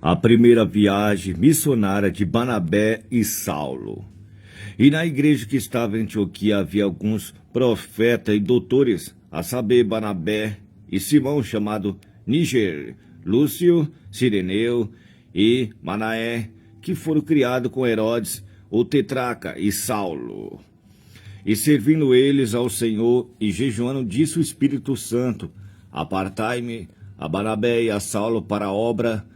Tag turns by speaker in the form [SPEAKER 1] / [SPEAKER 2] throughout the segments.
[SPEAKER 1] a primeira viagem missionária de Barnabé e Saulo. E na igreja que estava em Antioquia havia alguns profetas e doutores, a saber, Barnabé e Simão, chamado Níger, Lúcio, Cireneu e Manaé, que foram criados com Herodes, o tetrarca, e Saulo. E servindo eles ao Senhor e jejuando, disse o Espírito Santo: apartai-me a Barnabé e a Saulo para a obra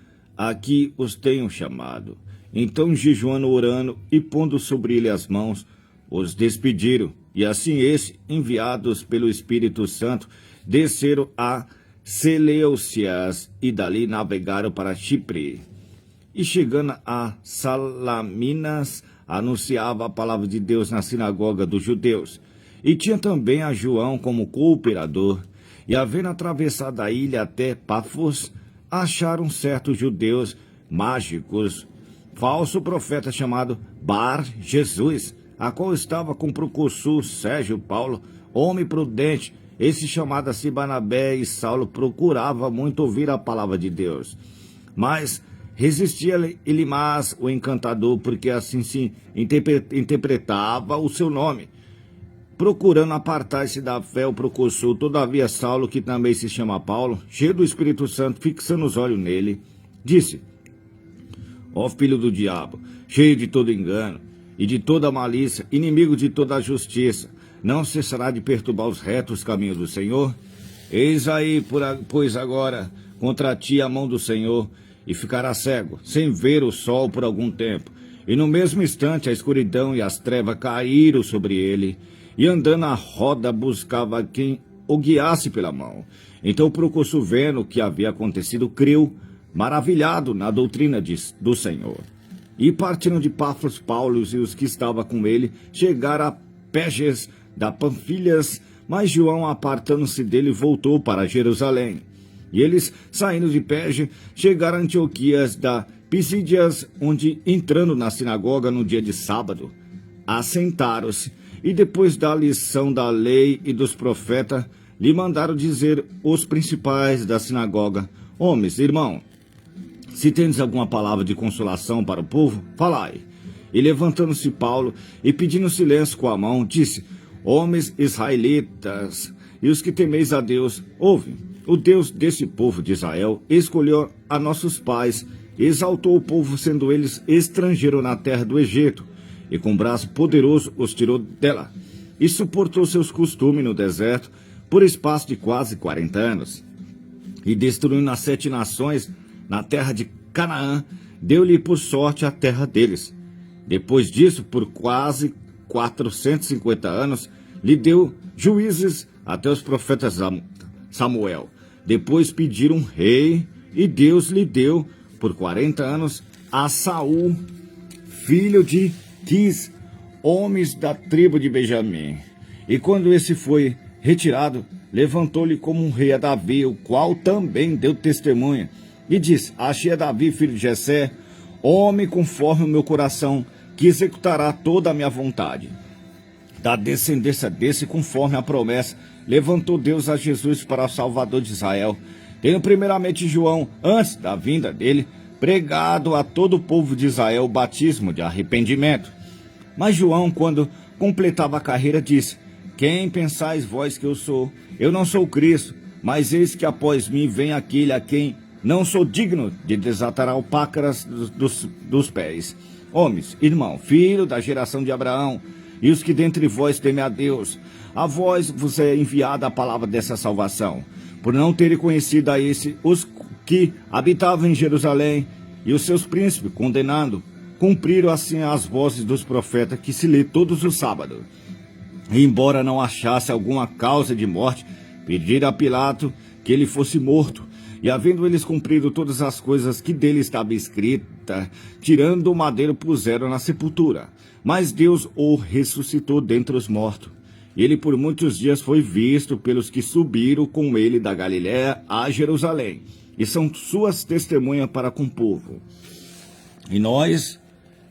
[SPEAKER 1] a que os tenho chamado. Então, jejuando, orando e pondo sobre ele as mãos, os despediram. E assim esses, enviados pelo Espírito Santo, desceram a Seleucias e dali navegaram para Chipre. E chegando a Salaminas, anunciava a palavra de Deus na sinagoga dos judeus. E tinha também a João como cooperador. E havendo atravessado a ilha até Pafos, acharam certos judeus mágicos, falso profeta chamado Bar Jesus, a qual estava com o procônsul Sérgio Paulo, homem prudente. Esse chamado assim Barnabé e Saulo procurava muito ouvir a palavra de Deus. Mas resistia Elimas, o encantador, porque assim se interpretava o seu nome, procurando apartar-se da fé o procônsul. Todavia Saulo, que também se chama Paulo, cheio do Espírito Santo, fixando os olhos nele, disse: ó filho do diabo, cheio de todo engano e de toda malícia, inimigo de toda a justiça, não cessará de perturbar os retos caminhos do Senhor? Eis aí, pois agora, contra ti a mão do Senhor, e ficará cego, sem ver o sol por algum tempo. E no mesmo instante a escuridão e as trevas caíram sobre ele, e andando à roda buscava quem o guiasse pela mão. Então o procônsul, vendo o que havia acontecido, creu, maravilhado na doutrina do Senhor. E partindo de Pafos, Paulo e os que estavam com ele chegaram a Perges da Panfilhas, mas João, apartando-se dele, voltou para Jerusalém. E eles, saindo de Perge, chegaram a Antioquias da Pisídias, onde, entrando na sinagoga no dia de sábado, assentaram-se, e depois da lição da lei e dos profetas, lhe mandaram dizer os principais da sinagoga: homens, irmão, se tendes alguma palavra de consolação para o povo, falai. E levantando-se Paulo e pedindo silêncio com a mão, disse: homens israelitas, e os que temeis a Deus, ouve. O Deus desse povo de Israel escolheu a nossos pais, exaltou o povo, sendo eles estrangeiros na terra do Egito, e com braço poderoso os tirou dela, e suportou seus costumes no deserto por espaço de quase 40 anos. E destruindo as 7 nações na terra de Canaã, deu-lhe por sorte a terra deles. Depois disso, por quase 450 anos, lhe deu juízes até os profetas Samuel. Depois pediram um rei, e Deus lhe deu por 40 anos a Saul, filho de Quis, homens da tribo de Benjamim. E quando esse foi retirado, levantou-lhe como um rei a Davi, o qual também deu testemunha, e disse: achei a Davi, filho de Jessé, homem conforme o meu coração, que executará toda a minha vontade. Da descendência desse, conforme a promessa, levantou Deus a Jesus para o Salvador de Israel, tendo primeiramente João, antes da vinda dele, pregado a todo o povo de Israel o batismo de arrependimento. Mas João, quando completava a carreira, disse: quem pensais vós que eu sou? Eu não sou Cristo, mas eis que após mim vem aquele a quem não sou digno de desatar alpacas dos pés. Homens, irmão, filho da geração de Abraão, e os que dentre vós temem a Deus, a vós vos é enviada a palavra dessa salvação, por não terem conhecido a esse os que habitavam em Jerusalém, e os seus príncipes, condenando, cumpriram assim as vozes dos profetas que se lê todos os sábados. E embora não achasse alguma causa de morte, pediram a Pilato que ele fosse morto. E havendo eles cumprido todas as coisas que dele estava escrita, tirando o madeiro, puseram na sepultura. Mas Deus o ressuscitou dentre os mortos. E ele por muitos dias foi visto pelos que subiram com ele da Galiléia a Jerusalém, e são suas testemunhas para com o povo. E nós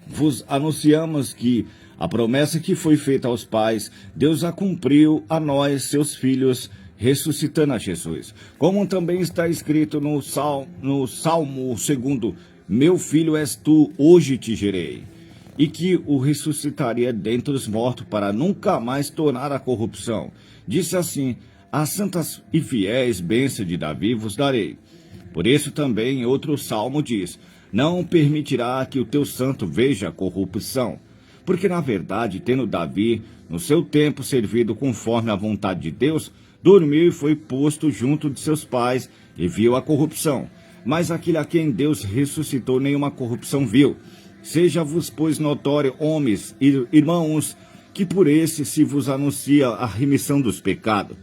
[SPEAKER 1] vos anunciamos que a promessa que foi feita aos pais, Deus a cumpriu a nós, seus filhos, ressuscitando a Jesus. Como também está escrito no Salmo 2, meu filho és tu, hoje te gerei. E que o ressuscitaria dentre os mortos para nunca mais tornar a corrupção. Disse assim, as santas e fiéis bênçãos de Davi vos darei. Por isso também outro salmo diz, não permitirá que o teu santo veja a corrupção. Porque na verdade, tendo Davi, no seu tempo servido conforme a vontade de Deus, dormiu e foi posto junto de seus pais e viu a corrupção. Mas aquele a quem Deus ressuscitou nenhuma corrupção viu. Seja-vos, pois, notório, homens e irmãos, que por esse se vos anuncia a remissão dos pecados,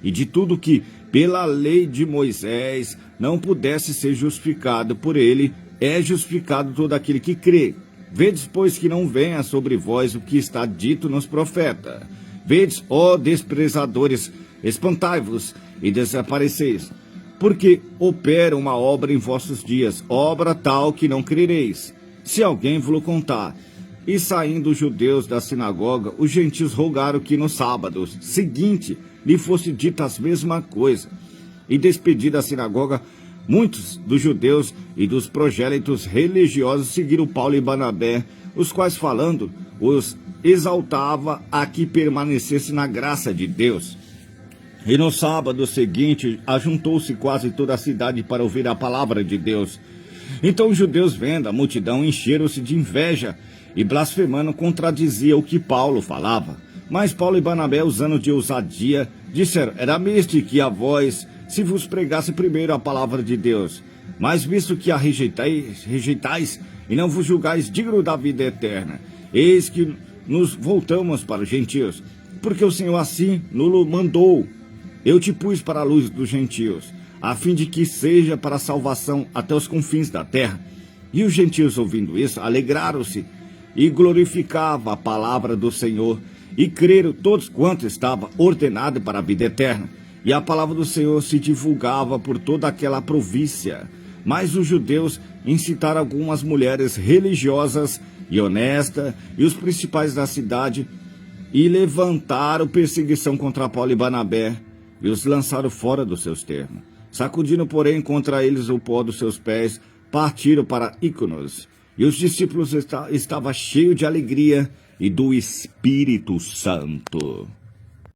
[SPEAKER 1] e de tudo que, pela lei de Moisés, não pudesse ser justificado por ele, é justificado todo aquele que crê. Vedes, pois, que não venha sobre vós o que está dito nos profetas. Vedes, ó desprezadores, espantai-vos e desapareceis, porque opera uma obra em vossos dias, obra tal que não crereis. Se alguém vos contar. E saindo os judeus da sinagoga, os gentios rogaram que no sábado seguinte lhe fosse dita a mesma coisa. E despedida a sinagoga, muitos dos judeus e dos prosélitos religiosos seguiram Paulo e Barnabé, os quais falando, os exaltava a que permanecesse na graça de Deus. E no sábado seguinte, ajuntou-se quase toda a cidade para ouvir a palavra de Deus. Então os judeus, vendo a multidão, encheram-se de inveja e blasfemando contradizia o que Paulo falava. Mas Paulo e Barnabé, usando de ousadia, disseram, era misto que a vós se vos pregasse primeiro a palavra de Deus. Mas visto que a rejeitais e não vos julgais digno da vida eterna, eis que nos voltamos para os gentios, porque o Senhor assim nos mandou. Eu te pus para a luz dos gentios, a fim de que seja para a salvação até os confins da terra. E os gentios, ouvindo isso, alegraram-se e glorificavam a palavra do Senhor, e creram todos quantos estava ordenado para a vida eterna. E a palavra do Senhor se divulgava por toda aquela província. Mas os judeus incitaram algumas mulheres religiosas e honestas, e os principais da cidade, e levantaram perseguição contra Paulo e Barnabé, e os lançaram fora dos seus termos. Sacudindo, porém, contra eles o pó dos seus pés, partiram para Íconos. E os discípulos estavam cheios de alegria e do Espírito Santo.